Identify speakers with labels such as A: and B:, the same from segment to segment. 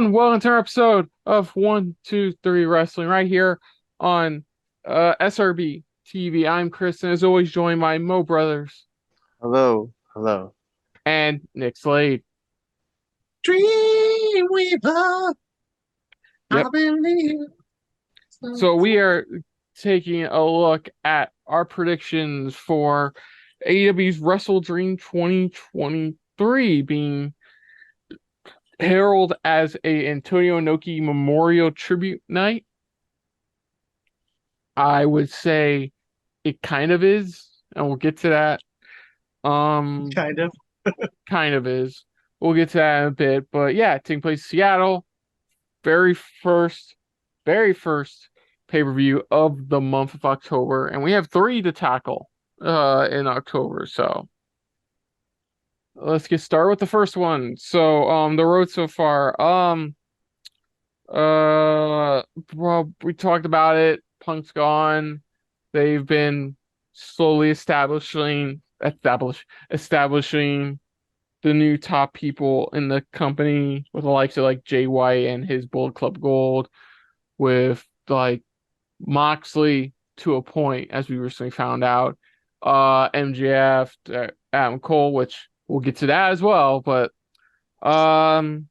A: everyone. Welcome to our episode of 1, 2, 3 Wrestling right here on SRB TV. I'm Chris, and as always, joined by Mo Brothers
B: Hello, hello.
A: and Nick Slade.
B: Dreamweaver,
A: Yep.
B: I believe.
A: So we are taking a look at our predictions for AEW's WrestleDream 2023 being heralded as a Antonio Inoki Memorial Tribute Night. I would say it kind of is, and we'll get to that.
B: Kind of.
A: Kind of is. We'll get to that in a bit, but yeah, taking place in Seattle, very first, very first pay-per-view of the month of October, and we have three to tackle in October. So let's get started with the first one. So the road so far. Well, we talked about it. Punk's gone. They've been slowly establishing the new top people in the company with the likes of like Jay White and his Bullet Club Gold, with like Moxley to a point, as we recently found out. MJF, Adam Cole, which we'll get to that as well. But um,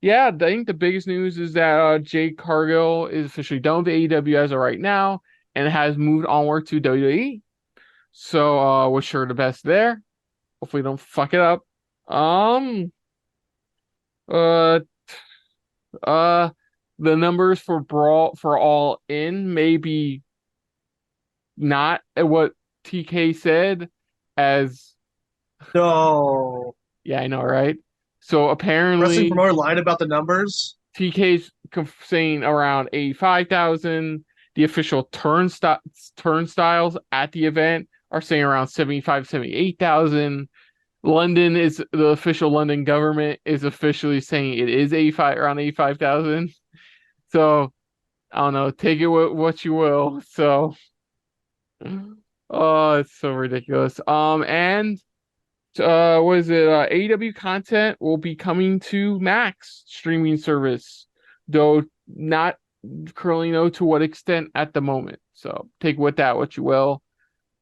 A: yeah, I think the biggest news is that Jade Cargill is officially done with AEW as of right now and has moved onward to WWE. So wish her the best there. Hopefully don't fuck it up. Um uh uh the numbers for Brawl for All In maybe not at what TK said as
B: No.
A: yeah, I know, right? So
B: Wrestling
A: apparently
B: promoter lied about the numbers.
A: TK's saying around 85,000. The official turnstiles at the event are saying around 75, 78,000. London is the official London government is officially saying it is 85 around 85,000. So I don't know, take it what you will. So oh, it's so ridiculous. And what is it? AEW content will be coming to Max streaming service, though not currently know to what extent at the moment. So take with that what you will.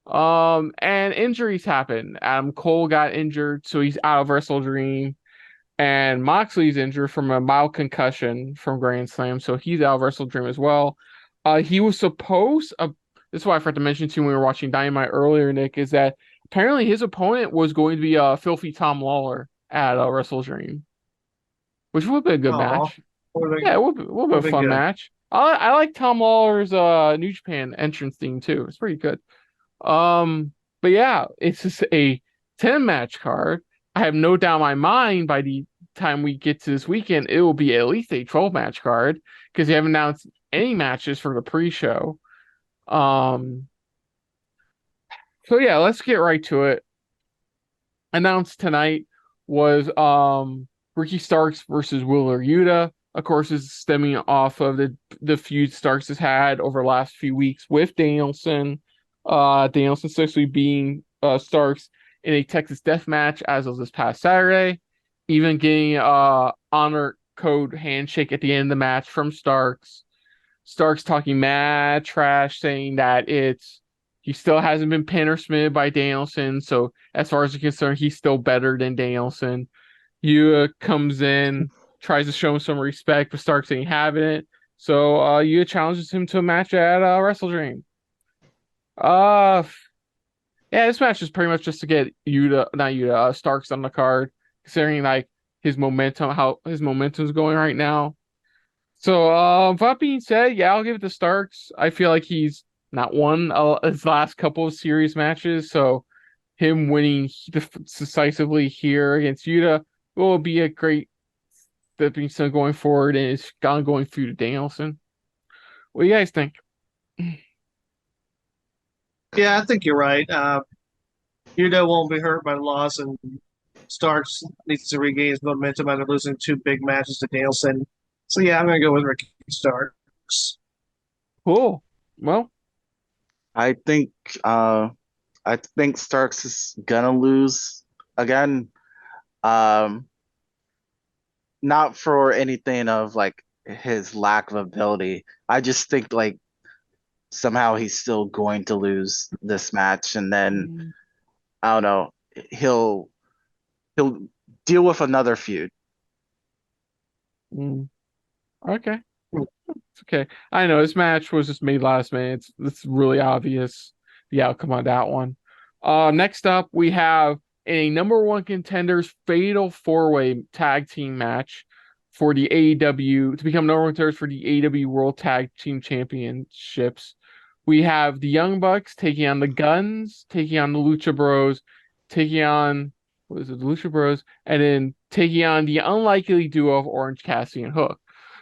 A: And injuries happen. Adam Cole got injured, so he's out of WrestleDream. And Moxley's injured from a mild concussion from Grand Slam, so he's out of WrestleDream as well. He was supposed. This is why I forgot to mention to you when we were watching Dynamite earlier, Nick, is that apparently his opponent was going to be Filthy Tom Lawler at WrestleDream, which would be a good
B: Oh,
A: match.
B: would
A: Yeah, it would be a
B: have been
A: fun
B: good.
A: match. I like Tom Lawler's New Japan entrance theme too. It's pretty good. Um, but yeah, it's just a 10 match card. I have no doubt in my mind by the time we get to this weekend, it will be at least a 12 match card because they haven't announced any matches for the pre-show. Um, so yeah, let's get right to it. Announced tonight was Ricky Starks versus Wheeler Yuta. Of course, is stemming off of the feud Starks has had over the last few weeks with Danielson. Danielson essentially being Starks in a Texas death match as of this past Saturday, even getting honor code handshake at the end of the match from Starks. Starks talking mad trash, saying that he still hasn't been pinned or submitted by Danielson. So as far as he's concerned, he's still better than Danielson. Yuta comes in, tries to show him some respect, but Starks ain't having it. So Yuta challenges him to a match at WrestleDream. Uh, yeah, this match is pretty much just to get Starks on the card, considering like how his momentum's going right now. So, with that being said, yeah, I'll give it to Starks. I feel like he's not won his last couple of series matches, so him winning decisively here against Yuta will be a great stepping stone going forward, and it's ongoing feud to Danielson. What do you guys think?
B: Yeah, I think you're right. Yuta won't be hurt by the loss, and Starks needs to regain his momentum after losing two big matches to Danielson. So yeah, I'm gonna go with Ricky Starks.
A: Cool. Well,
B: I think uh I think Starks is gonna lose again. Um
C: not for anything of like his lack of ability. I just think like somehow he's still going to lose this match, and then
A: Mm,
C: I don't know, he'll deal with another feud.
A: mm, okay. It's okay. I know this match was just made last minute. It's really obvious the outcome on that one. Next up we have a number one contenders fatal four-way tag team match for the AEW to become number one contenders for the AEW World Tag Team Championships. We have the Young Bucks taking on the Guns, taking on the Lucha Bros, taking on what is it, the Lucha Bros, and then taking on the unlikely duo of Orange Cassidy and Hook,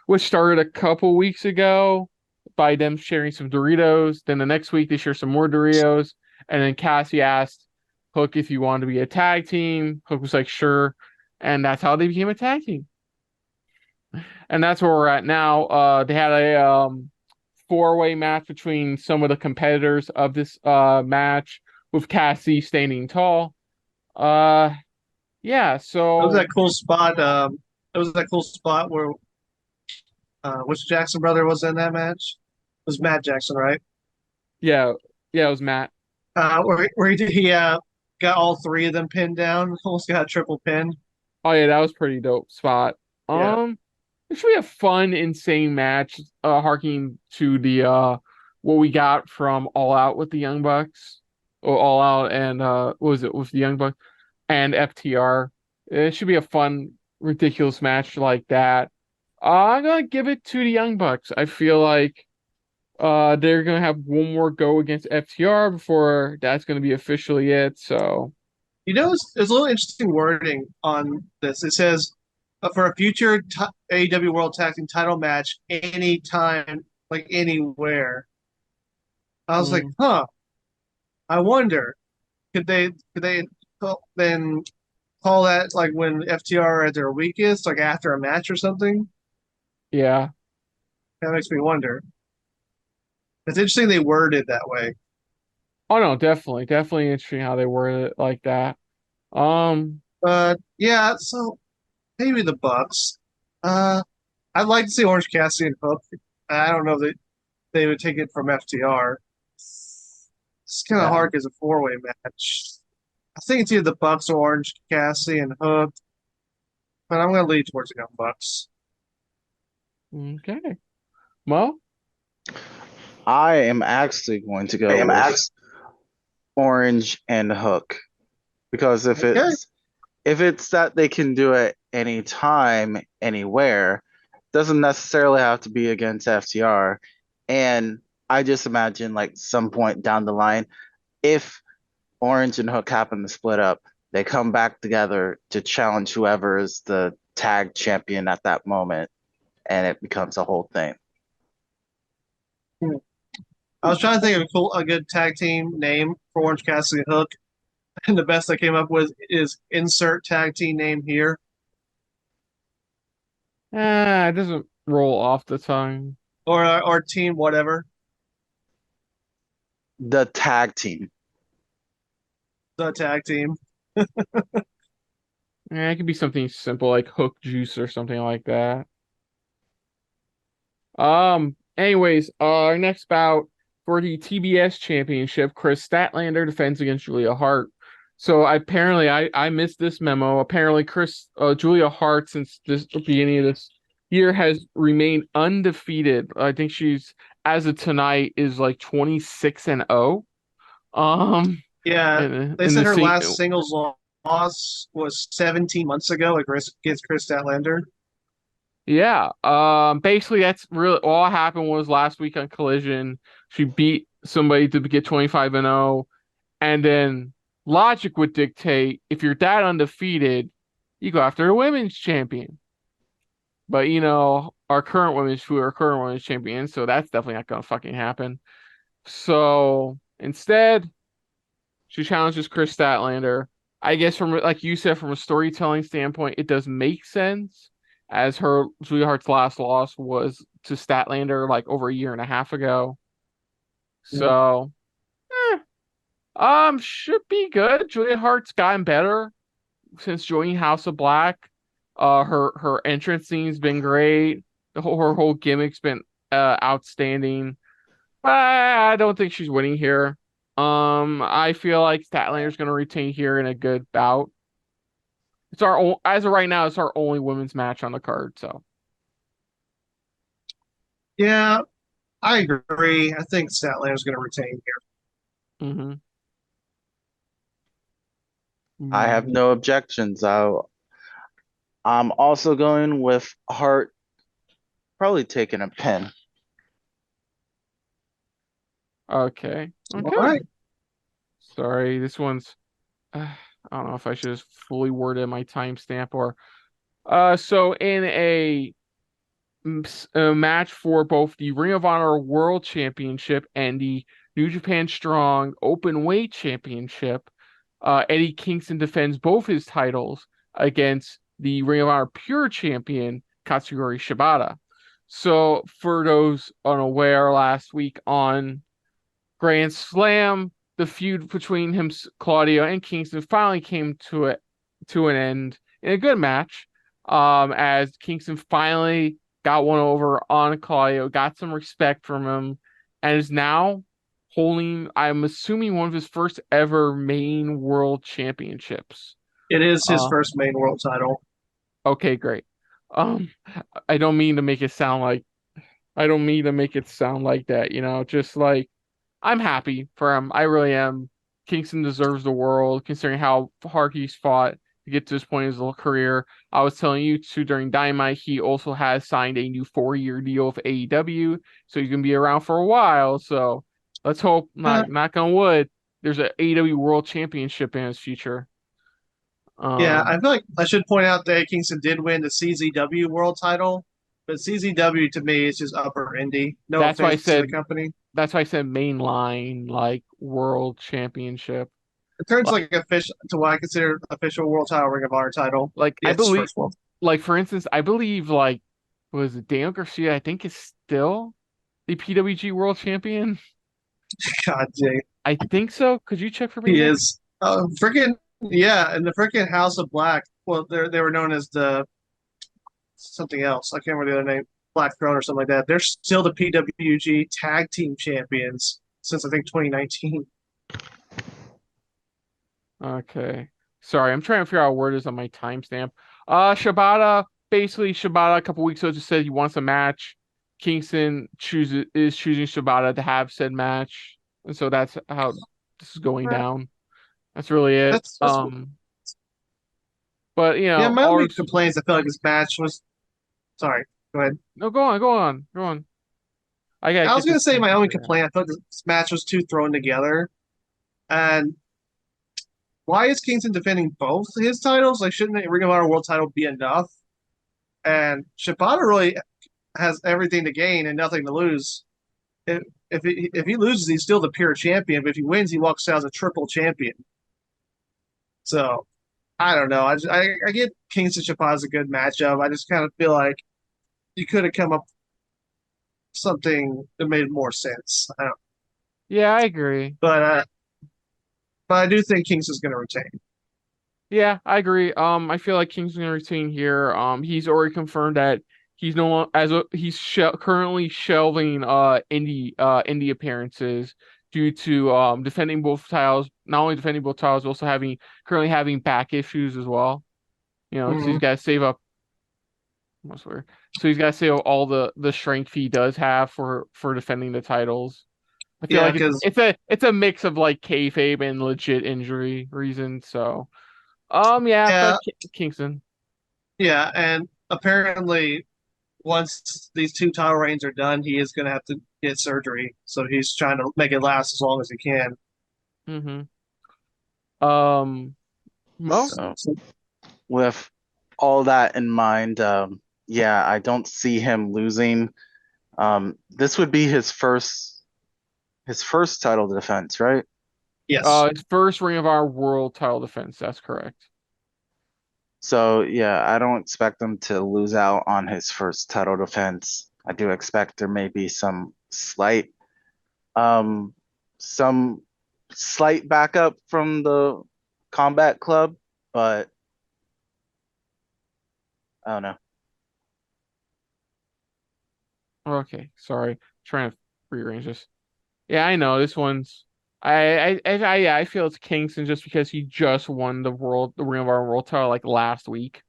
A: which started a couple weeks ago by them sharing some Doritos. Then the next week they share some more Doritos. And then Cassie asked Hook if he wanted to be a tag team. Hook was like, sure. And that's how they became a tag team. And that's where we're at now. They had a four-way match between some of the competitors of this match with Cassie standing tall. Uh yeah,
B: It was
A: so
B: that cool spot. It was that cool spot where which Jackson brother was in that match? It was Matt Jackson, right?
A: yeah, yeah, it was Matt.
B: Where he got all three of them pinned down, almost got a triple pin.
A: Oh yeah, that was pretty dope spot.
B: Yeah,
A: It should be a fun, insane match, harking to the what we got from All Out with the Young Bucks. Or All Out and what was it with the Young Bucks and FTR. It should be a fun, ridiculous match like that. I'm gonna give it to the Young Bucks. I feel like they're gonna have one more go against FTR before that's gonna be officially it. So
B: there's a little interesting wording on this. It says for a future AEW World Tag Team Title match, anytime, like anywhere. I was like,
A: mm,
B: huh. I wonder, could they then call that like when FTR at their weakest, like after a match or something?
A: yeah.
B: That makes me wonder. It's interesting they worded that way.
A: Oh no, definitely, definitely interesting how they worded it like that. Um,
B: But yeah, so maybe the Bucks. Uh, I'd like to see Orange Cassidy and Hook. I don't know that they would take it from FTR. It's kind of
A: yeah.
B: hard because it's a four-way match. I think it's either the Bucks or Orange Cassidy and Hook, but I'm going to lead towards the Young Bucks.
A: Okay. Well,
C: I am actually going to
B: I
C: go
B: am
C: with
B: asked.
C: Orange and Hook because
B: Okay.
C: if it's that they can do it anytime, anywhere, doesn't necessarily have to be against FTR. And I just imagine like some point down the line, if Orange and Hook happen to split up, they come back together to challenge whoever is the tag champion at that moment, and it becomes a whole thing.
B: I was trying to think of a good tag team name for Orange Cassidy and Hook, and the best I came up with is insert tag team name here,
A: it doesn't roll off the tongue.
B: or team whatever,
C: The tag team.
B: the tag team.
A: It could be something simple like hook juice or something like that. Anyways, our next bout for the TBS Championship, Chris Statlander defends against Julia Hart. So apparently, I missed this memo. Apparently, Julia Hart since this beginning of this year has remained undefeated. I think she's as of tonight is like 26-0. Um,
B: Yeah, they
A: in
B: said
A: the
B: her last singles loss was 17 months ago against Chris Statlander.
A: Yeah. Basically that's really all happened was last week on Collision. She beat somebody to get 25-0. And then logic would dictate if you're that undefeated, you go after a women's champion. But our current women's champion, so that's definitely not gonna fucking happen. So instead, she challenges Chris Statlander. I guess from like you said, from a storytelling standpoint, it does make sense, as her Julia Hart's last loss was to Statlander like over a year and a half ago.
B: Yeah.
A: So, eh, should be good. Julia Hart's gotten better since joining House of Black. Her entrance scene's been great. Her whole gimmick's been outstanding. But I don't think she's winning here. I feel like Statlander's going to retain here in a good bout. As of right now, it's our only women's match on the card. So
B: Yeah, I agree. I think Statlander's going to retain
A: hmm
C: I have no objections. I'm also going with Hart probably taking a pin.
A: Okay.
B: here.
A: Okay.
B: All right.
A: Sorry, this one's. I don't know if I should have fully worded my timestamp or. So in a match for both the Ring of Honor World Championship and the New Japan Strong Openweight Championship, Eddie Kingston defends both his titles against the Ring of Honor Pure Champion Katsuyori Shibata. So for those unaware, last week on Grand Slam, the feud between him, Claudio, and Kingston finally came to an end in a good match. As Kingston finally got one over on Claudio, got some respect from him, and is now holding, I'm assuming, one of his first ever main world championships.
B: It is his
A: Uh,
B: first main world title.
A: okay, great. Um, I don't mean to make it sound like I don't mean to make it sound like that, just like I'm happy for him. I really am. Kingston deserves the world, considering how hard he's fought to get to this point in his career. I was telling you too during Dynamite, he also has signed a new 4-year deal with AEW, so he's gonna be around for a while. So let's hope, knock on wood, there's an AEW World Championship in his future.
B: Yeah, I
A: Um,
B: feel like I should point out that Kingston did win the CZW world title, but CZW to me is just upper indie. No
A: that's why I
B: offense to the
A: said
B: company.
A: that's why I said mainline like World Championship.
B: It turns like official to what I consider official world title, Ring of Honor title.
A: Like I
B: Yes, it's
A: believe
B: first world.
A: like for instance, I believe like was it Daniel Garcia, I think is still the PWG World Champion.
B: God dang,
A: I think so. Could you check for me,
B: he
A: Nick?
B: is. Freaking yeah, and the freaking House of Black. Well, they were known as the something else. I can't remember the other name. Black Throne or something like that. They're still the PWG Tag Team Champions since I think 2019.
A: Okay. Sorry, I'm trying to figure out where it is on my timestamp. Shibata a couple weeks ago just said he wants a match. Kingston is choosing Shibata to have said match. And so that's how this is going down. That's really it.
B: That's
A: But
B: yeah. My
A: all
B: only complaints I felt like this match was sorry. Go ahead.
A: no, go on. I gotta
B: I was
A: get
B: gonna
A: this
B: say
A: thing
B: my only
A: figured out.
B: complaint. I thought this match was too thrown together. And why is Kingston defending both his titles? Like, shouldn't the Ring of Honor World Title be enough? And Shibata really has everything to gain and nothing to lose. If he loses, he's still the pure champion. But if he wins, he walks out as a triple champion. So I don't know. I get Kingston Shibata as a good matchup. I just kind of feel like you could have come up with something that made more sense. I don't,
A: Yeah, I agree.
B: but uh, but I do think Kingston's going to retain.
A: Yeah, I agree. I feel like King's gonna retain here. He's already confirmed that he's no longer he's currently shelving indie appearances due to defending both titles. Not only defending both titles, also currently having back issues as well. So he's
B: Mm-hmm.
A: got to save up. I swear. So he's got to save up all the strength he does have for defending the titles. I feel
B: Yeah,
A: like
B: because
A: it's a mix of like kayfabe and legit injury reasons. So. Yeah,
B: yeah,
A: but Kingston.
B: yeah, and apparently once these two title reigns are done, he is going to have to get surgery. So he's trying to make it last as long as he can.
A: Mm-hmm. Um, Mo?
C: So
B: So,
C: with all that in mind, yeah, I don't see him losing. This would be his first title defense, right?
B: yes.
A: His first Ring of Honor World Title defense. That's correct.
C: So yeah, I don't expect him to lose out on his first title defense. I do expect there may be um, some slight backup from the Combat Club, but I don't know.
A: Okay, sorry. Trying to rearrange this. Yeah, I know this one's. I feel it's Kingston just because he just won the Ring of Honor World title like last week.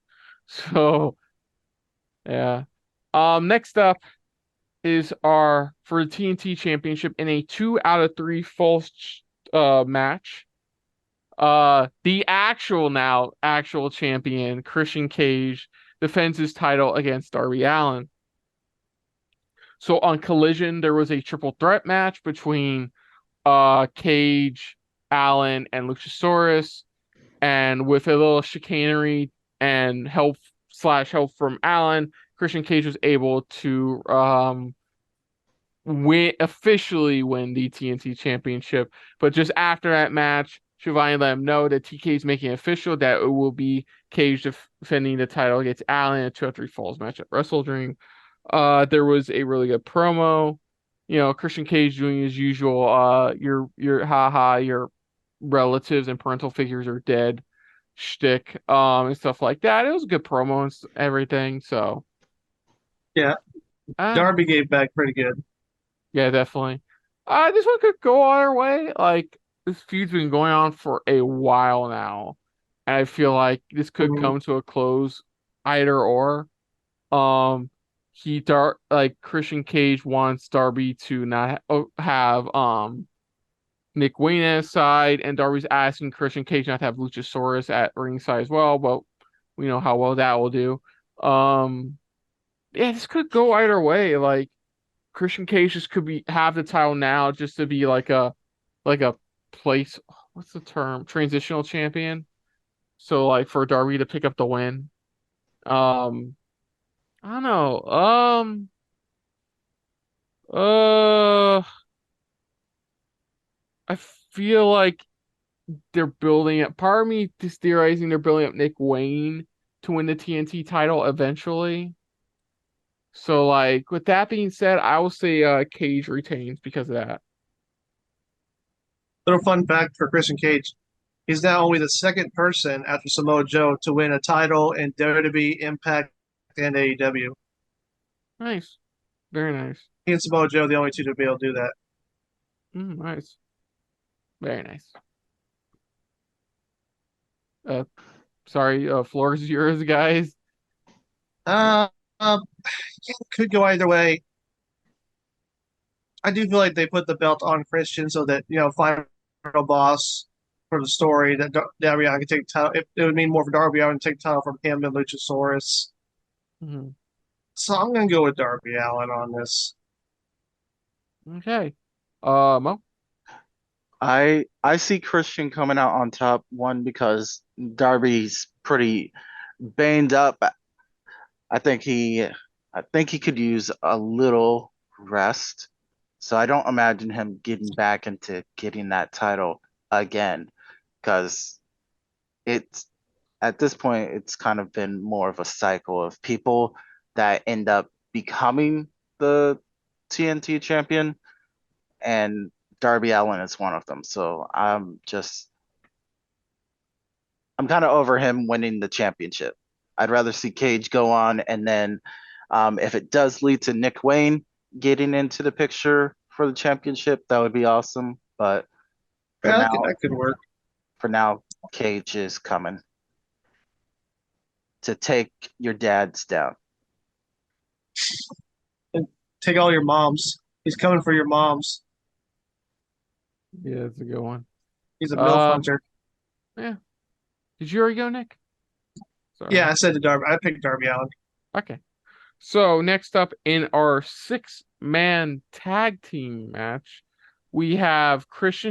A: So yeah. Next up is our for the TNT Championship in a 2 out of 3 falls match. The actual champion Christian Cage defends his title against Darby Allin. So on Collision, there was a triple threat match between Cage, Allin, and Luchasaurus, and with a little chicanery and help from Allin, Christian Cage was able to officially win the TNT Championship. But just after that match, Shivani let him know that TK is making it official that it will be Cage defending the title against Allin in a 2 out of 3 falls match at WrestleDream. There was a really good promo. You know, Christian Cage doing his usual, your relatives and parental figures are dead shtick, and stuff like that. It was a good promo and everything. So,
B: Yeah,
A: uh,
B: Darby gave back pretty good.
A: yeah, definitely. This one could go either way. Like this feud's been going on for a while now, and I feel like this could
B: Mhm.
A: come to a close either or. Um, like Christian Cage wants Darby to not have Nick Wayne at his side, and Darby's asking Christian Cage not to have Luchasaurus at ringside as well. But we know how well that will do. Um, yeah, this could go either way. Like Christian Cage just could have the title now just to be like a place. What's the term? Transitional champion. So like for Darby to pick up the win. Um, I don't know. Uh, I feel like they're building up. Part of me is theorizing they're building up Nick Wayne to win the TNT title eventually. So, like, with that being said, I will say Cage retains because of that.
B: Little fun fact for Christian Cage: he's now only the second person after Samoa Joe to win a title in WWE, Impact, and AEW.
A: Nice, very nice.
B: He and Samoa Joe, the only two to be able to do that.
A: Nice, very nice. Uh, sorry, floor is yours, guys.
B: Uh, uh, could go either way. I do feel like they put the belt on Christian so that final boss for the story that Darby Allin can take the title. It would mean more for Darby Allin to take the title from him than Luchasaurus.
A: Mhm.
B: So I'm gonna go with Darby Allin on this.
A: Okay. Mo.
C: I see Christian coming out on top, one because Darby's pretty banged up. I think he I think he could use a little rest. So I don't imagine him getting back into getting that title again because it's at this point it's kind of been more of a cycle of people that end up becoming the TNT champion, and Darby Allin is one of them. So I'm kind of over him winning the championship. I'd rather see Cage go on, and then if it does lead to Nick Wayne getting into the picture for the championship, that would be awesome. But for
B: Yeah,
C: now,
B: that could work.
C: for now, Cage is coming to take your dad's down.
B: And take all your moms. He's coming for your moms.
A: Yeah, that's a good one.
B: He's a MILF
A: Um,
B: hunter.
A: yeah. Did you already go, Nick? Sorry.
B: Yeah, I said to Darby. I picked Darby Allin.
A: Okay. So next up in our 6-man tag team match, we have Chris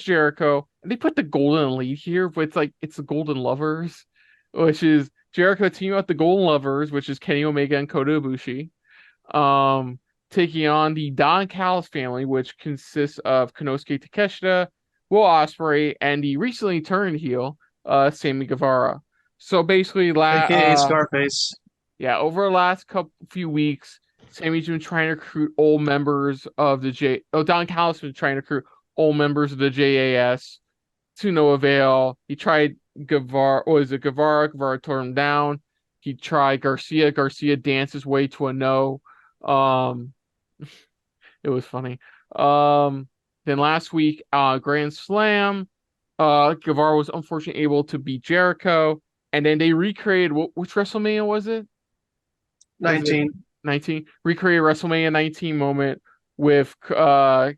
A: Jericho, and they put the Golden Elite here, but it's the Golden Lovers, which is Jericho teaming up the Golden Lovers, which is Kenny Omega and Kota Ibushi, um, taking on the Don Callis family, which consists of Konosuke Takeshita, Will Ospreay, and the recently turned heel, Sammy Guevara. So basically,
B: AKA Scarface.
A: yeah, over the last few weeks, Sammy's been trying to recruit old members of the Don Callis been trying to recruit old members of the JAS to no avail. He tried Guevara, Guevara tore him down. he tried Garcia. Garcia danced his way to a no. It was funny. Then last week, Grand Slam, Guevara was unfortunately able to beat Jericho, and then they recreated which WrestleMania was it?
B: 19.
A: 19. Recreated WrestleMania 19 moment with but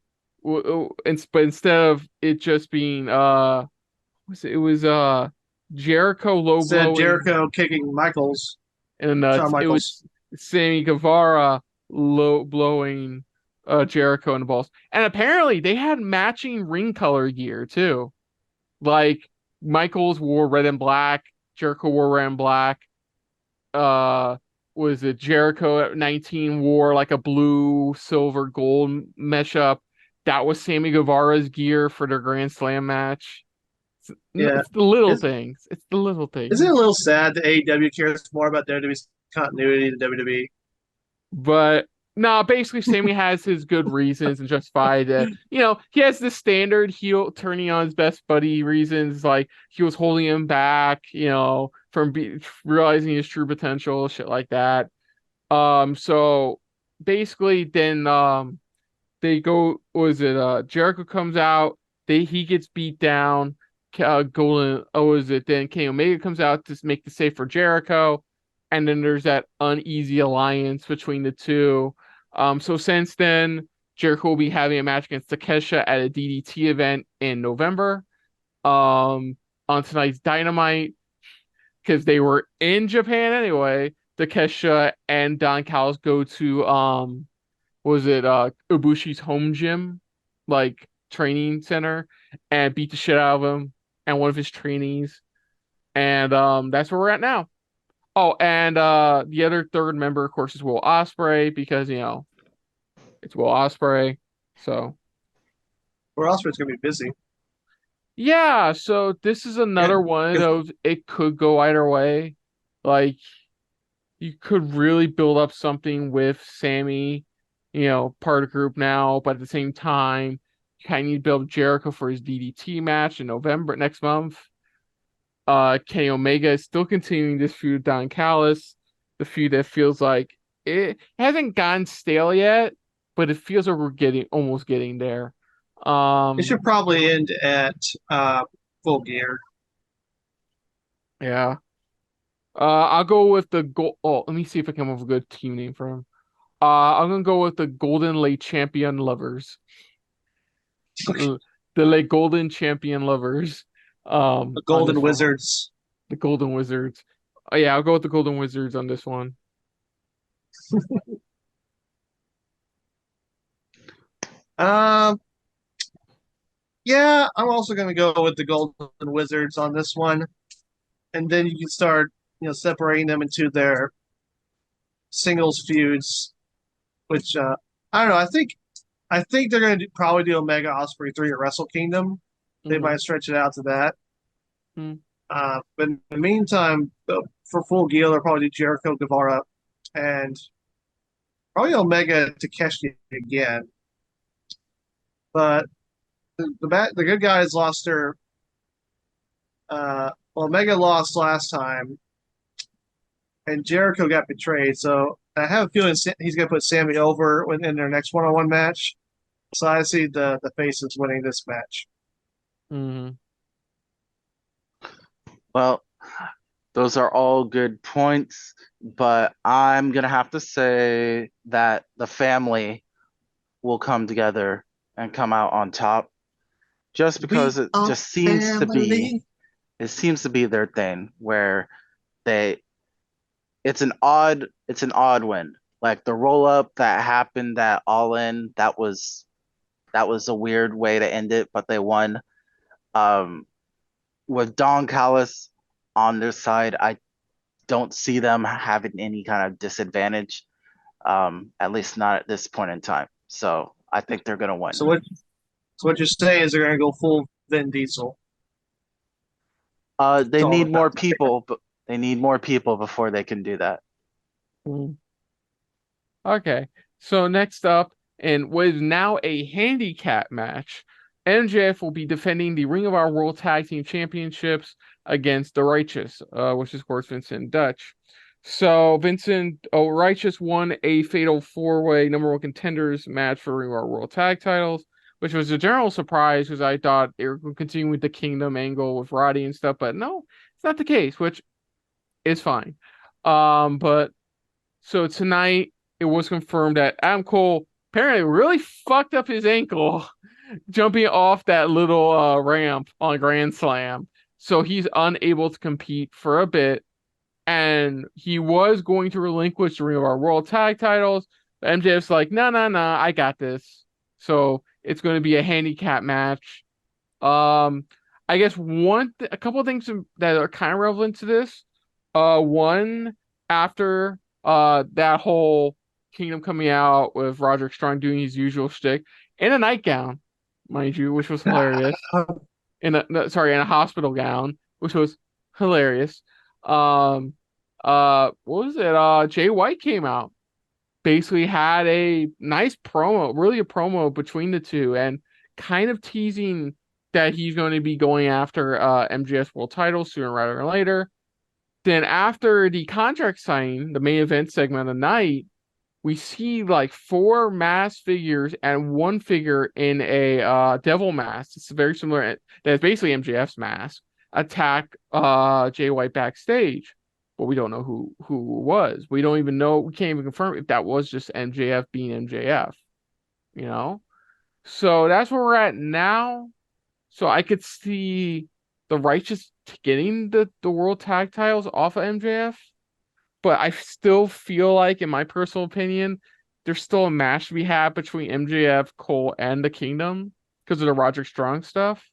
A: instead of it just being it was Jericho low
B: Said
A: blowing
B: Jericho kicking Michaels.
A: and
B: Shawn
A: it
B: Michaels.
A: was Sammy Guevara low blowing Jericho in the balls. And apparently they had matching ring color gear too. Like Michaels wore red and black, Jericho wore red and black. Was it Jericho at 19 wore like a blue, silver, gold mesh up? That was Sammy Guevara's gear for their Grand Slam match.
B: Yeah.
A: It's the little things. It's the little things.
B: Isn't it a little sad that AEW cares more about WWE's continuity than WWE?
A: But no, basically Sammy has his good reasons and justified that, he has the standard heel turning on his best buddy reasons, like he was holding him back, from realizing his true potential, shit like that. So basically then they go, Jericho comes out, he gets beat down, then Kenny Omega comes out to make the save for Jericho, and then there's that uneasy alliance between the two. So since then, Jericho will be having a match against Takesha at a DDT event in November. On tonight's Dynamite, because they were in Japan anyway, Takesha and Don Callis go to Ibushi's home gym, like training center, and beat the shit out of him and one of his trainees. And that's where we're at now. Oh, and the other third member, of course, is Will Ospreay, because it's Will Ospreay. So
B: Or Ospreay's gonna be busy.
A: yeah, so this is another one of those. It could go either way. Like you could really build up something with Sammy, part of the group now, but at the same time, you kind of need to build Jericho for his DDT match in November next month. Kenny Omega is still continuing this feud with Don Callis, the feud that feels like it hasn't gone stale yet, but it feels like we're almost getting there.
B: It should probably end at Full Gear.
A: Yeah. I'll go with the let me see if I can come up with a good team name for him. I'm gonna go with the Golden Late Champion Lovers. The Late Golden Champion Lovers.
B: The Golden Wizards.
A: The Golden Wizards. Oh yeah, I'll go with the Golden Wizards on this one.
B: Yeah, I'm also going to go with the Golden Wizards on this one, and then you can start, separating them into their singles feuds. Which I don't know. I think they're going to probably do Omega Ospreay 3 at Wrestle Kingdom. They might stretch it out to that. But in the meantime, for Full Gear, they'll probably do Jericho Guevara and probably Omega Takeshi again. But the good guys lost their. Omega lost last time, and Jericho got betrayed. So I have a feeling he's going to put Sammy over in their next one-on-one match. So I see the faces winning this match.
A: Mm-hmm.
C: Well, those are all good points, but I'm going to have to say that the family will come together and come out on top, just because it just seems to be their thing, where it's an odd win. Like the roll up that happened at All In, that was a weird way to end it, but they won. With Don Callis on their side, I don't see them having any kind of disadvantage, at least not at this point in time. So I think they're going to win.
B: So what you're saying is they're going to go full Vin Diesel.
C: They need more people, but they need more people before they can do that.
A: Okay, so next up, and what is now a handicap match, MJF will be defending the Ring of Honor World Tag Team Championships against the Righteous, which is, of course, Vincent Dutch. So Vincent Righteous won a fatal four-way number one contenders match for Ring of Honor World Tag Titles, which was a general surprise because I thought they were going to continue with the Kingdom angle with Roddy and stuff, but no, it's not the case, which is fine. But so tonight it was confirmed that Adam Cole apparently really fucked up his ankle jumping off that little ramp on Grand Slam. So he's unable to compete for a bit. And he was going to relinquish the Ring of Honor World Tag Titles. But MJF's like, no, no, no, I got this. So it's going to be a handicap match. I guess a couple of things that are kind of relevant to this. One, after that whole Kingdom coming out with Roderick Strong doing his usual shtick in a nightgown, mind you, which was hilarious. In a hospital gown, which was hilarious. What was it? Jay White came out, basically had a nice promo, really a promo between the two, and kind of teasing that he's going to be going after MGS World Title sooner rather than later. Then after the contract signing, the main event segment of the night, we see like four mask figures and one figure in a devil mask. It's very similar. That's basically MJF's mask. Attack Jay White backstage, but we don't know who it was. We don't even know. We can't even confirm if that was just MJF being MJF. You know, so that's where we're at now. So I could see the Righteous getting the world tag titles off of MJF. But I still feel like, in my personal opinion, there's still a match to be had between MJF, Cole, and the Kingdom because of the Roderick Strong stuff.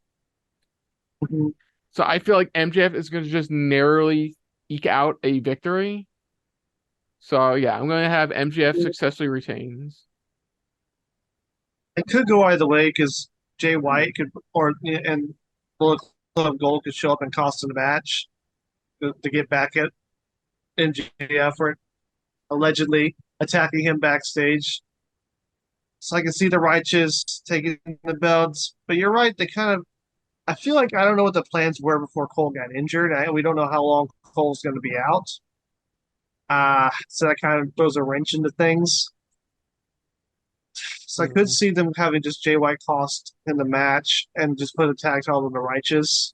B: Mhm.
A: So I feel like MJF is going to just narrowly eke out a victory. So yeah, I'm going to have MJF successfully retains.
B: It could go either way because Jay White could, and Bullet Club Gold could show up and cost him the match to get back at NJF for allegedly attacking him backstage. So I can see the Righteous taking the belts, but you're right. They kind of, I feel like I don't know what the plans were before Cole got injured. We don't know how long Cole's going to be out. So that kind of throws a wrench into things. So I could see them having just Jay White cost in the match and just put a tag title on the Righteous.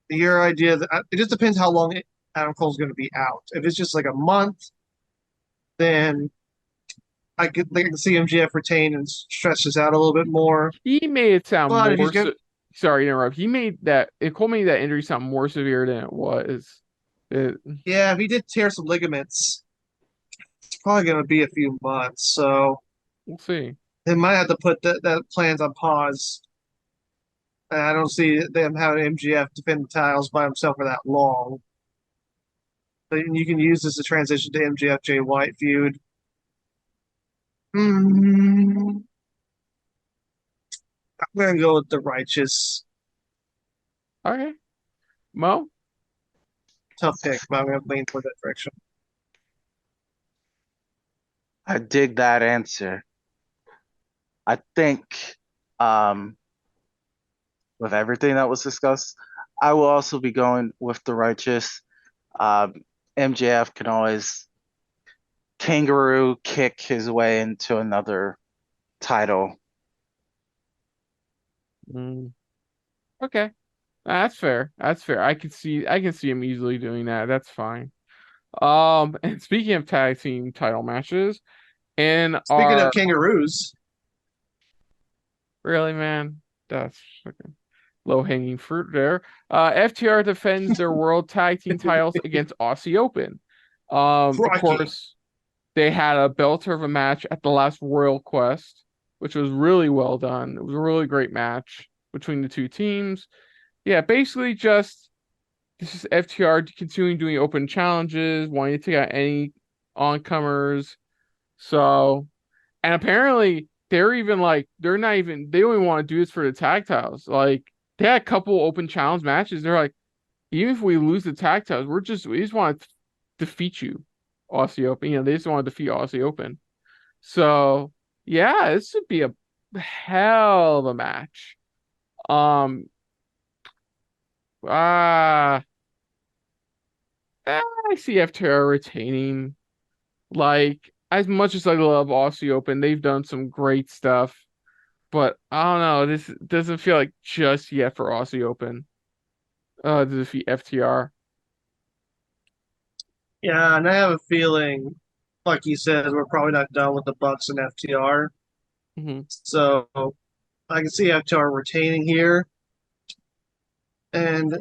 B: Your idea that it just depends how long Adam Cole's going to be out. If it's just like a month, then I can see MJF retain and stretch this out a little bit more.
A: He made it sound
B: But if
A: more.
B: he's going,
A: Sorry to interrupt. Cole made that injury sound more severe than it was.
B: yeah, if he did tear some ligaments, it's probably going to be a few months. So
A: We'll see.
B: they might have to put that plans on pause. And I don't see them having MGF defend the titles by himself for that long. But you can use this to transition to MGF Jay White feud. I'm gonna go with the Righteous.
A: Okay. Mo?
B: Tough pick, but I'm gonna lean toward that direction.
C: I dig that answer. I think with everything that was discussed, I will also be going with the Righteous. MJF can always kangaroo kick his way into another title.
A: Okay. That's fair. That's fair. I can see him easily doing that. That's fine. And speaking of tag team title matches, and
B: Speaking of kangaroos,
A: really, man, that's fucking low hanging fruit there. FTR defends their world tag team titles against Aussie Open. Of course, they had a belter of a match at the last Royal Quest, which was really well done. It was a really great match between the two teams. Yeah, basically just this is FTR continuing doing open challenges, wanting to take out any oncomers. So, and apparently they're even like they don't even want to do this for the tag titles. Like they had a couple open challenge matches. They're like, even if we lose the tag titles, we just want to defeat you, Aussie Open. You know, they just want to defeat Aussie Open. So yeah, this would be a hell of a match. Um, ah, I see FTR retaining. Like, as much as I love Aussie Open, they've done some great stuff. But I don't know. This doesn't feel like just yet for Aussie Open. To defeat FTR.
B: Yeah, and I have a feeling, like you said, we're probably not done with the Bucks and FTR.
A: Hmm.
B: So I can see FTR retaining here. And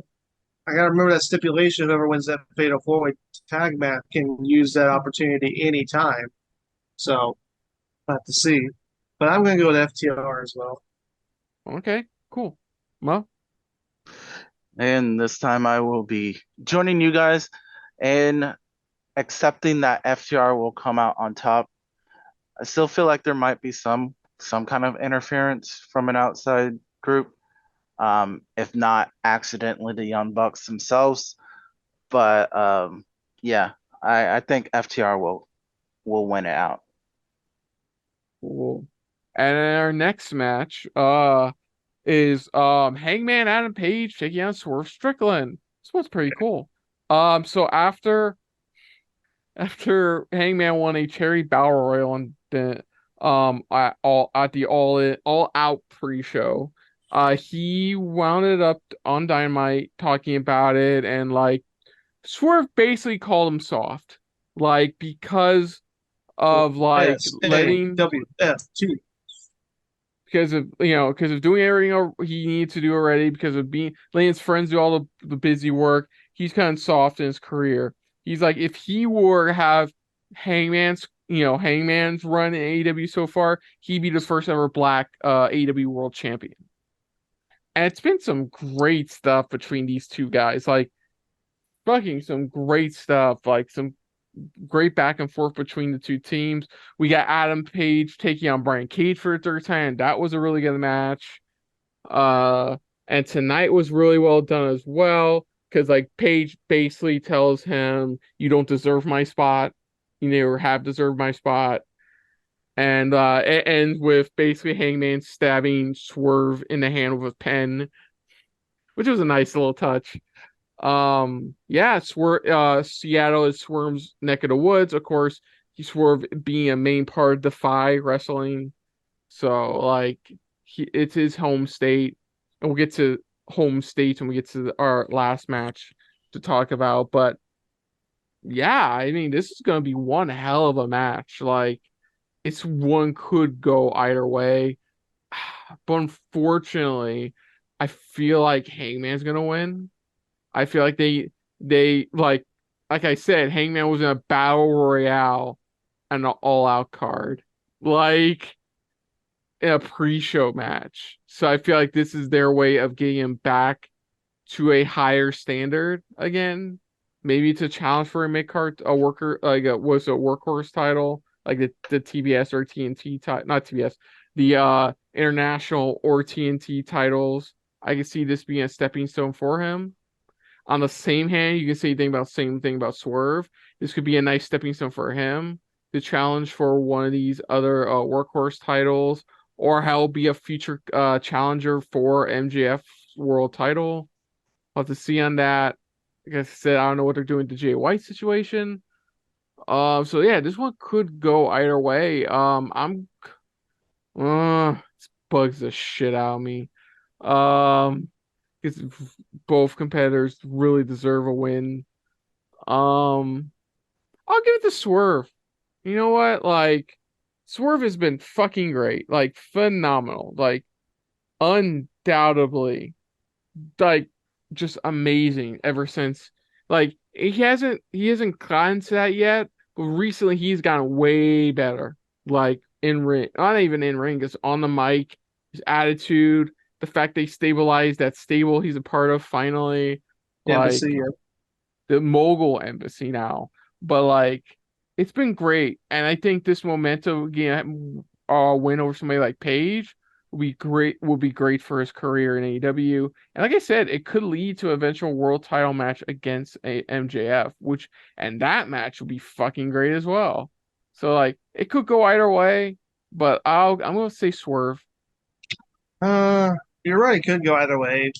B: I got to remember that stipulation: whoever wins that fatal four-way tag match can use that opportunity anytime. So I have to see. But I'm going to go with FTR as well.
A: Okay, cool. Well,
C: And this time I will be joining you guys and accepting that FTR will come out on top. I still feel like there might be some kind of interference from an outside group, if not accidentally the Young Bucks themselves. But yeah, I think FTR will win it out.
A: cool. And then our next match, is Hangman Adam Page taking on Swerve Strickland. This one's pretty cool. So after Hangman won a Cherry Battle Royal on the at the all out pre-show, he wound it up on Dynamite talking about it, and like Swerve basically called him soft, like because of like letting
B: SAWF2.
A: because of doing everything he needs to do already, because of being letting his friends do all the busy work. He's kind of soft in his career. He's like, if he were to have Hangman's run in AEW so far, he'd be the first ever black AEW world champion. And it's been some great stuff between these two guys, like fucking some great stuff, like some great back and forth between the two teams. We got Adam Page taking on Brian Cage for the third time. That was a really good match. Uh, and tonight was really well done as well, because like Page basically tells him, "You don't deserve my spot. You never have deserved my spot." And it ends with basically Hangman stabbing Swerve in the hand with a pen, which was a nice little touch. Yeah, Seattle is Swerve's neck of the woods. Of course, he Swerve being a main part of Defy Wrestling. So like it's his home state. And we'll get to home states when we get to our last match to talk about. But yeah, I mean, this is gonna be one hell of a match. Like it's one could go either way. But unfortunately, I feel like Hangman's gonna win. I feel like they like I said, Hangman was in a battle royale and an all out card. Like in a pre-show match. So I feel like this is their way of getting him back to a higher standard again. Maybe to challenge for a mid card, a worker, like a was a workhorse title, like the TBS or TNT title, not TBS, the international or TNT titles. I can see this being a stepping stone for him. On the same hand, you can say same thing about Swerve. This could be a nice stepping stone for him to challenge for one of these other workhorse titles, or he'll be a future challenger for MJF's world title. I'll have to see on that. Like I said, I don't know what they're doing to Jay White situation. So yeah, this one could go either way. This bugs the shit out of me. Um, because both competitors really deserve a win. Um, I'll give it to Swerve. You know what? Like, Swerve has been fucking great, like phenomenal, like undoubtedly, like just amazing ever since. Like he hasn't gotten to that yet, but recently he's gotten way better. Like in ring, not even in ring, just on the mic, his attitude, the fact they stabilized that stable he's a part of finally, like
B: Embassy.
A: the mogul embassy now. But like it's been great. And I think this momentum again win over somebody like Page will be great for his career in AEW. And like I said, it could lead to eventual world title match against a MJF, and that match would be fucking great as well. So like it could go either way, but I'm gonna say Swerve.
B: Uh, you're right. It could go either way,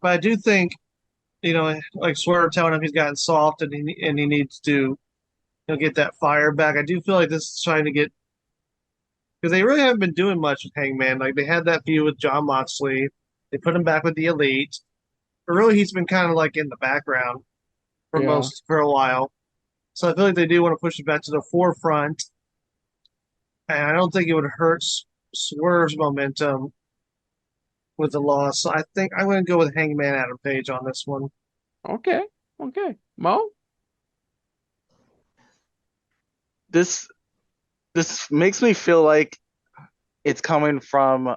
B: but I do think like Swerve telling him he's gotten soft and he needs to get that fire back. I do feel like this is trying to get because they really haven't been doing much with Hangman. Like they had that feud with John Moxley, they put him back with the Elite, but really he's been kind of like in the background
A: Yeah.
B: for a while. So I feel like they do want to push it back to the forefront, and I don't think it would hurt Swerve's momentum with the loss. So I think I'm going to go with Hangman Adam Page on this one.
A: Okay. Okay. Mo?
C: This this makes me feel like it's coming from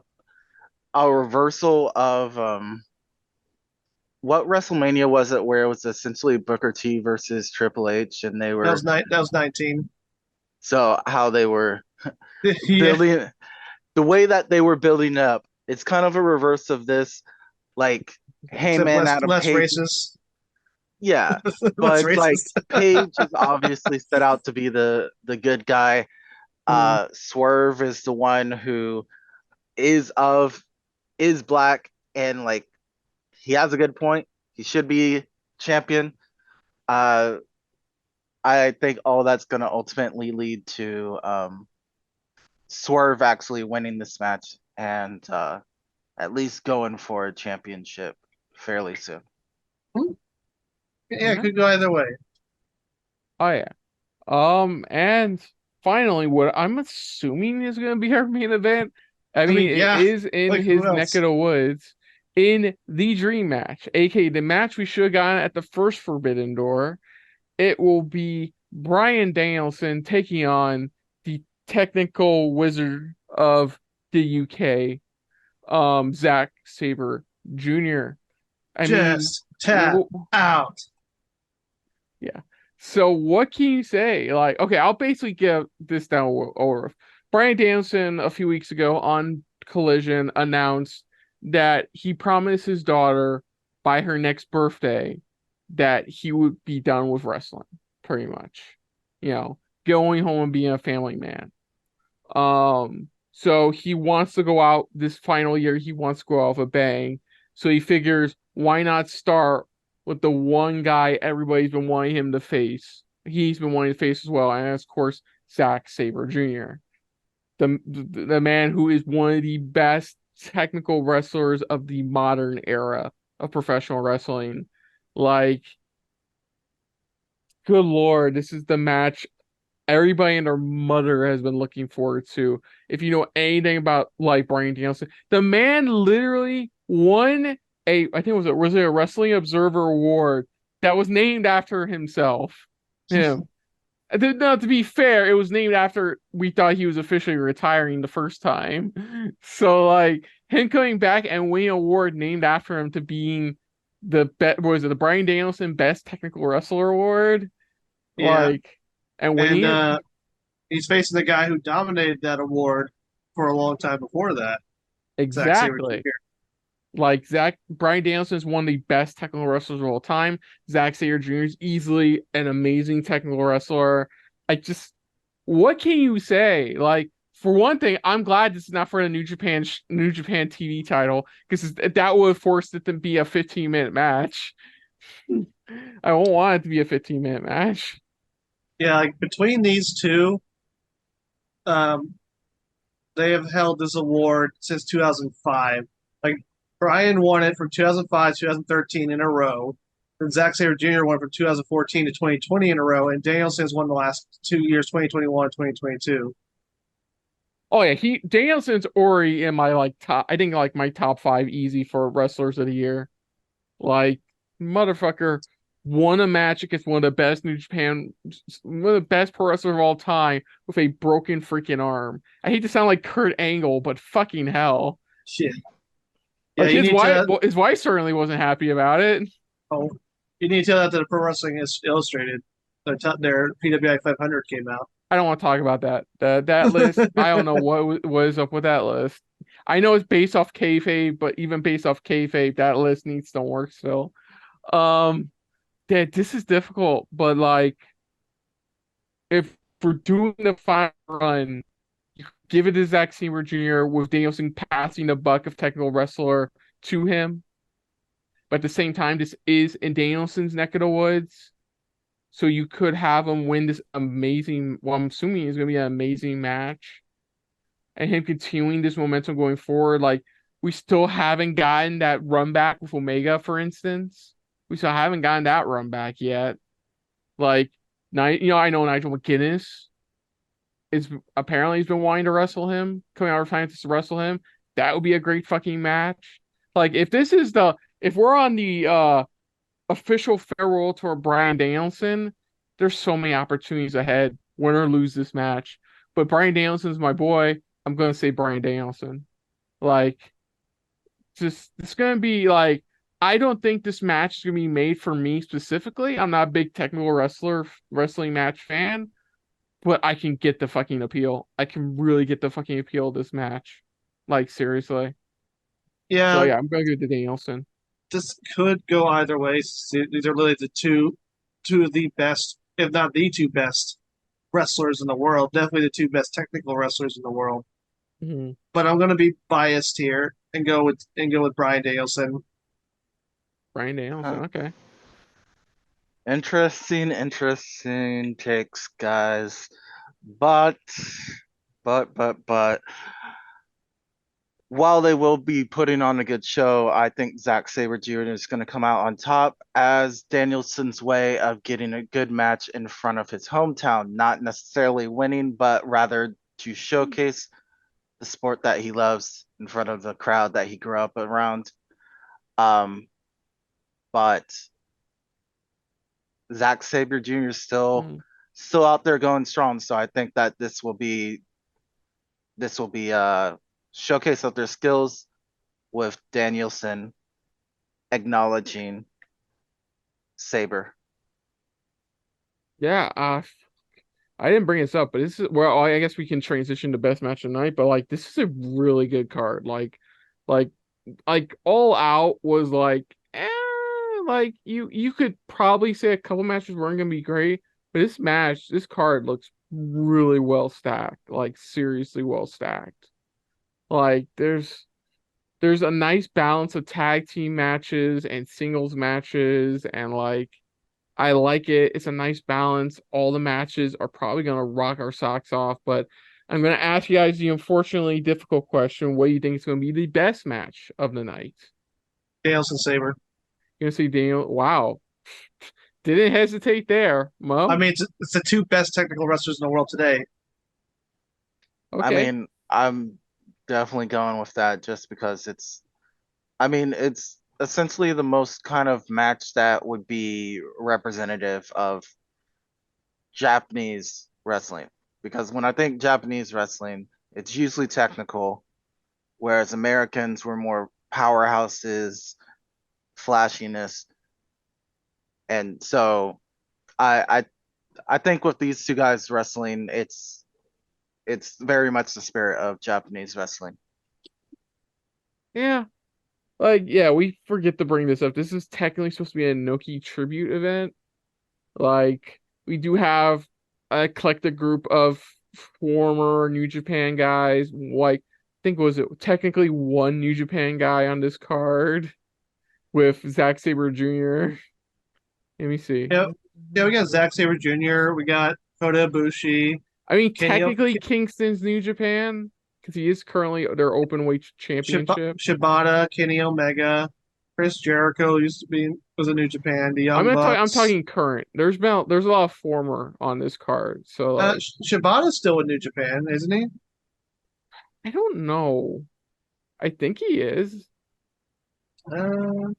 C: a reversal of what WrestleMania was it where it was essentially Booker T versus Triple H and they were
B: That was 19.
C: so how they were
B: Yeah,
C: building the way that they were building up. It's kind of a reverse of this, like
B: except
C: Heyman Adam
B: less
C: Page.
B: racist.
C: Yeah,
B: Less
C: but it's like
B: racist.
C: Page is obviously set out to be the good guy. Swerve is the one who is of is black and like he has a good point. He should be champion. Uh, I think all that's going to ultimately lead to Swerve actually winning this match and at least going for a championship fairly soon.
B: Yeah, it could go either way.
A: Oh yeah. And finally, what I'm assuming is going to be our main event. I mean, it
B: Yeah,
A: is in
B: like who
A: his neck
B: else?
A: of the woods in the dream match, aka the match we should have gotten at the first Forbidden Door. It will be Bryan Danielson taking on the technical wizard of the UK, Zack Sabre Jr. I mean,
B: Just tap out.
A: yeah. So what can you say? Like, okay, I'll basically give this down over. Bryan Danielson a few weeks ago on Collision announced that he promised his daughter by her next birthday that he would be done with wrestling, pretty much. You know, going home and being a family man. So he wants to go out this final year, he wants to go out with a bang. So he figures, why not start with the one guy everybody's been wanting him to face? He's been wanting to face as well, and that's, of course, Zack Sabre Jr., the man who is one of the best technical wrestlers of the modern era of professional wrestling. Like, good Lord, this is the match everybody and their mother has been looking forward to. If you know anything about like Bryan Danielson, the man literally won I think was it a Wrestling Observer Award that was named after himself. Him. No, to be fair, it was named after we thought he was officially retiring the first time. So like him coming back and winning an award named after him to being was it the Bryan Danielson Best Technical Wrestler Award?
B: Yeah,
A: Like, and
B: and
A: winning it.
B: he's facing the guy who dominated that award for a long time before that. Zack Sabre
A: Exactly.
B: Jr.
A: Like Bryan Danielson is one of the best technical wrestlers of all time. Zack Sabre Jr. is easily an amazing technical wrestler. I just, what can you say? Like, for one thing, I'm glad this is not for the New Japan TV title because that would have forced it to be a 15-minute match. I won't want it to be a 15-minute match.
B: Yeah, like between these two, um, they have held this award since 2005. Like Bryan won it from 2005 to 2013 in a row. Then Zack Sabre Jr. won from 2014 to 2020 in a row, and Danielson's won the last 2 years, 2021 and 2022.
A: Oh yeah, Danielson's already in my like top. I think like my top 5 easy for wrestlers of the year. Like, motherfucker won a match against one of the best New Japan, one of the best pro wrestlers of all time with a broken freaking arm. I hate to sound like Kurt Angle, but fucking hell.
B: Shit. Yeah,
A: Like
B: you need to.
A: his wife certainly wasn't happy about it.
B: Oh, you need to tell that to the Pro Wrestling Illustrated. Their PWI 500 came out.
A: I don't want to talk about that. That list, I don't know what is up with that list. I know it's based off kayfabe, but even based off kayfabe, that list needs to work still. Um, that this is difficult, but like if we're doing the final run, give it to Zack Sabre Jr. with Danielson passing the buck of technical wrestler to him. but at the same time, this is in Danielson's neck of the woods. So you could have him win this amazing, well, I'm assuming it's gonna be an amazing match. And him continuing this momentum going forward. Like, we still haven't gotten that run back with Omega, for instance. We still haven't gotten that run back yet. Like, I know Nigel McGuinness is apparently he's been wanting to wrestle him, coming out of retirement to wrestle him. That would be a great fucking match. Like, if we're on the official farewell tour Bryan Danielson, there's so many opportunities ahead, win or lose this match. But Bryan Danielson's my boy. I'm gonna say Bryan Danielson. Like, just it's gonna be like, I don't think this match is gonna be made for me specifically. I'm not a big technical wrestling match fan, but I can get the fucking appeal. I can really get the fucking appeal of this match. Like, seriously. So
B: Yeah,
A: yeah, I'm gonna go to Danielson.
B: this could go either way. These are really the two of the best, if not the two best wrestlers in the world. Definitely the two best technical wrestlers in the world.
A: Mhm.
B: But I'm going to be biased here and go with Bryan Danielson.
A: Bryan Danielson.
C: Huh.
A: Okay.
C: Interesting takes, guys. But while they will be putting on a good show, I think Zack Sabre Jr. is going to come out on top as Danielson's way of getting a good match in front of his hometown, not necessarily winning, but rather to showcase the sport that he loves in front of the crowd that he grew up around. But Zack Sabre Jr. is
A: Mhm.
C: still out there going strong, so I think that this will be a showcase of their skills with Danielson acknowledging Sabre.
A: Yeah, I didn't bring this up, but this is, well, I guess we can transition to best match of the night, but like this is a really good card. Like All Out was like, like you could probably say a couple matches weren't gonna be great, but this card looks really well stacked, like seriously well stacked. Like there's a nice balance of tag team matches and singles matches, and like I like it. It's a nice balance. All the matches are probably gonna rock our socks off, but I'm gonna ask you guys the unfortunately difficult question. What do you think is gonna be the best match of the night?
B: Danielson Sabre.
A: You're gonna see Daniel. Wow. Didn't hesitate there,
B: I
A: Mo.
B: mean, it's the two best technical wrestlers in the world today.
C: I
A: Okay.
C: mean, I'm definitely going with that just because it's essentially the most kind of match that would be representative of Japanese wrestling. Because when I think Japanese wrestling, it's usually technical, whereas Americans were more powerhouses, flashiness. And so I I think with these two guys wrestling, it's very much the spirit of Japanese wrestling.
A: Yeah. Like, yeah, we forget to bring this up. This is technically supposed to be a Noki tribute event. Like, we do have a eclectic group of former New Japan guys. Like, I think was it technically one New Japan guy on this card with Zack Sabre Jr. Let me see.
B: Yeah, yeah, we got Zack Sabre Jr. We got Kota Ibushi,
A: I mean,
B: Kenny
A: technically Kingston's New Japan because he is currently their open weight championship.
B: Shibata, Kenny Omega, Chris Jericho was a New Japan. The
A: I'm
B: Young
A: not talking. I'm
B: Bucks.
A: talking current. There's a lot of former on this card, so like
B: Shibata's still with New Japan, isn't he?
A: I don't know. I think he is.
B: Uh,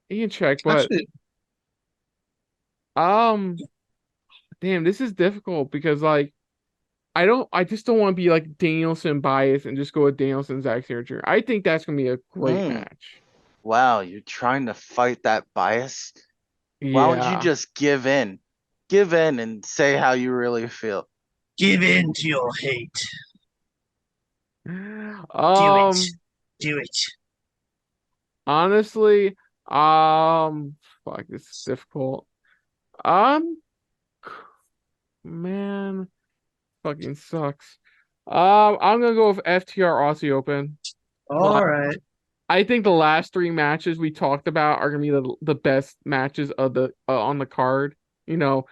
A: You can check, but
B: actually,
A: um, damn, this is difficult because like I just don't want to be like Danielson biased and just go with Danielson Zack Sabre Jr. I think that's gonna be a great
C: Mm,
A: match.
C: wow, you're trying to fight that bias? Why don't you
A: Yeah.
C: just give in? Give in and say how you really feel.
B: give in to your hate. Do it.
A: Um,
B: Do it.
A: honestly, fuck, this is difficult. Um, man, fucking sucks. I'm gonna go with FTR Aussie Open.
B: All
A: Like,
B: right.
A: I think the last 3 matches we talked about are gonna be the best matches of the on the card. You know,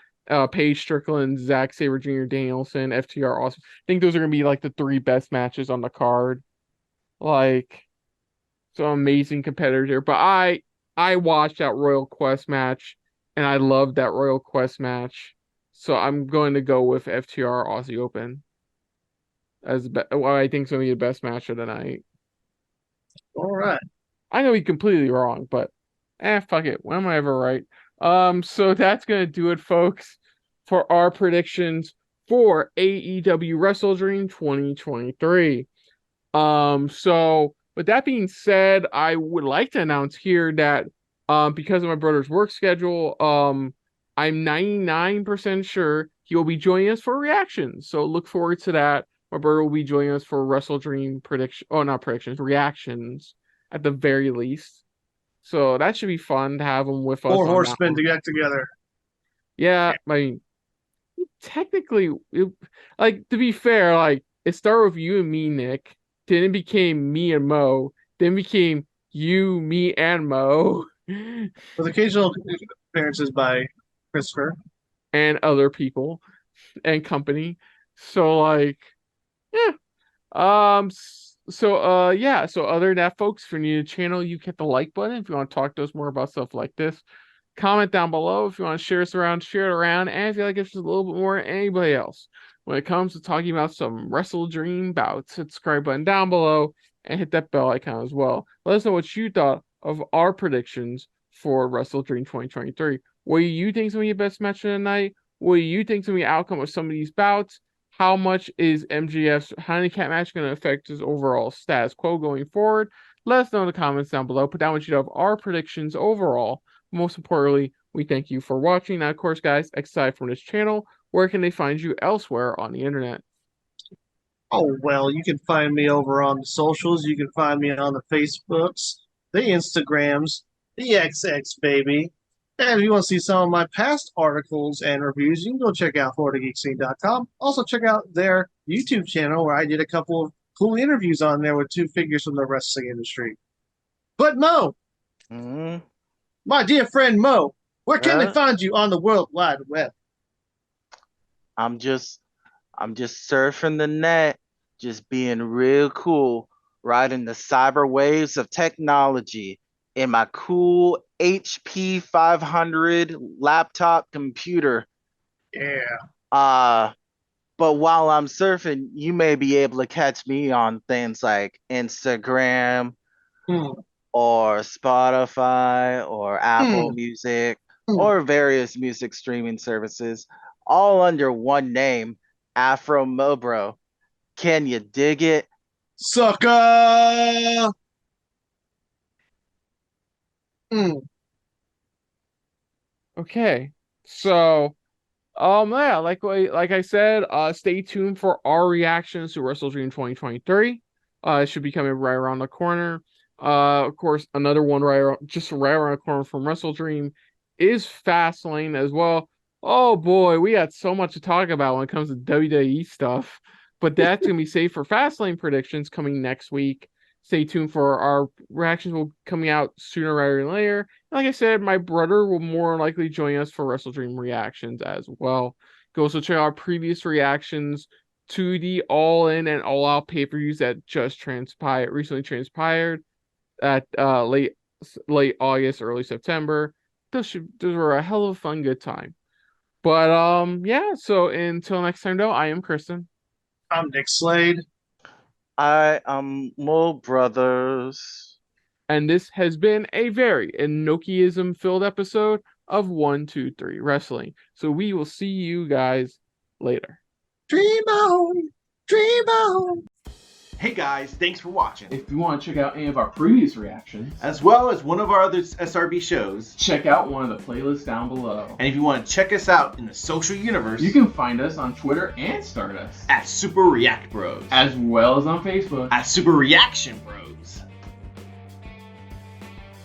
A: Paige Strickland, Zack Sabre Jr., Danielson, FTR. Also, I think those are gonna be like the 3 best matches on the card. Like, some amazing competitors here. But I watched that Royal Quest match, and I loved that Royal Quest match. So I'm going to go with FTR Aussie Open as what I think is going to be the best match of the night.
B: All right.
A: I know he's completely wrong, but fuck it. When am I ever right? So that's gonna do it, folks, for our predictions for AEW WrestleDream 2023. So with that being said, I would like to announce here that because of my brother's work schedule, I'm 99% sure he will be joining us for reactions. So look forward to that. My brother will be joining us for WrestleDream reactions at the very least. So that should be fun to have him with us.
B: 4 horsemen to get together.
A: Yeah, I mean, technically, like, to be fair, like, it started with you and me, Nick, then it became me and Mo, then became you, me, and Mo.
B: With occasional appearances by Christopher.
A: And other people and company. So, like, yeah. So other than that, folks, if you're new to the channel, you hit the like button if you want to talk to us more about stuff like this. Comment down below if you want to share us around, share it around, and if you like us just a little bit more than anybody else. When it comes to talking about some WrestleDream bouts, hit the subscribe button down below and hit that bell icon as well. Let us know what you thought of our predictions for WrestleDream 2023. What do you think is going to be the best match of the night? What do you think is going to be the outcome of some of these bouts? How much is MJF's handicap match going to affect his overall status quo going forward? Let us know in the comments down below. Put down what you have our predictions overall. Most importantly, we thank you for watching. Now, of course, guys, aside from this channel, where can they find you elsewhere on the internet?
B: Oh, well, you can find me over on the socials. You can find me on the Facebooks, the Instagrams, the XX, baby. And if you want to see some of my past articles and reviews, you can go check out FloridaGeekScene.com. Also, check out their YouTube channel where I did a couple of cool interviews on there with 2 figures from the wrestling industry. But Mo, my dear friend Mo, where can they find you on the World Wide Web?
C: I'm just surfing the net, just being real cool, riding the cyber waves of technology in my cool HP 500 laptop computer.
B: Yeah.
C: But while I'm surfing, you may be able to catch me on things like Instagram or Spotify or Apple Music or various music streaming services, all under one name, Afro Mobro. Can you dig it?
B: Sucker!
A: Okay, so yeah, like I said, stay tuned for our reactions to WrestleDream 2023. It should be coming right around the corner. Of course, another one right around the corner from WrestleDream is Fastlane as well. Oh boy, we got so much to talk about when it comes to WWE stuff, but that's gonna be saved for Fastlane predictions coming next week. Stay tuned for our reactions will coming out sooner rather than later. And like I said, my brother will more likely join us for WrestleDream reactions as well. Go also check out our previous reactions to the All In and All Out pay-per-views that just recently transpired at late August, early September. Those were a hell of a fun, good time. But yeah. So until next time, though, I am Kristen.
B: I'm Nick Slade.
C: I am Mo Brothers.
A: And this has been a very Enochiism-filled episode of 1-2-3 Wrestling. So we will see you guys later.
B: Dream on! Dream on!
D: Hey guys, thanks for watching.
A: If you want to check out any of our previous reactions,
D: as well as one of our other SRB shows,
A: check out one of the playlists down below.
D: And if you want to check us out in the social universe,
A: you can find us on Twitter and Stardust
D: at Super React Bros,
A: as well as on Facebook
D: at Super Reaction Bros.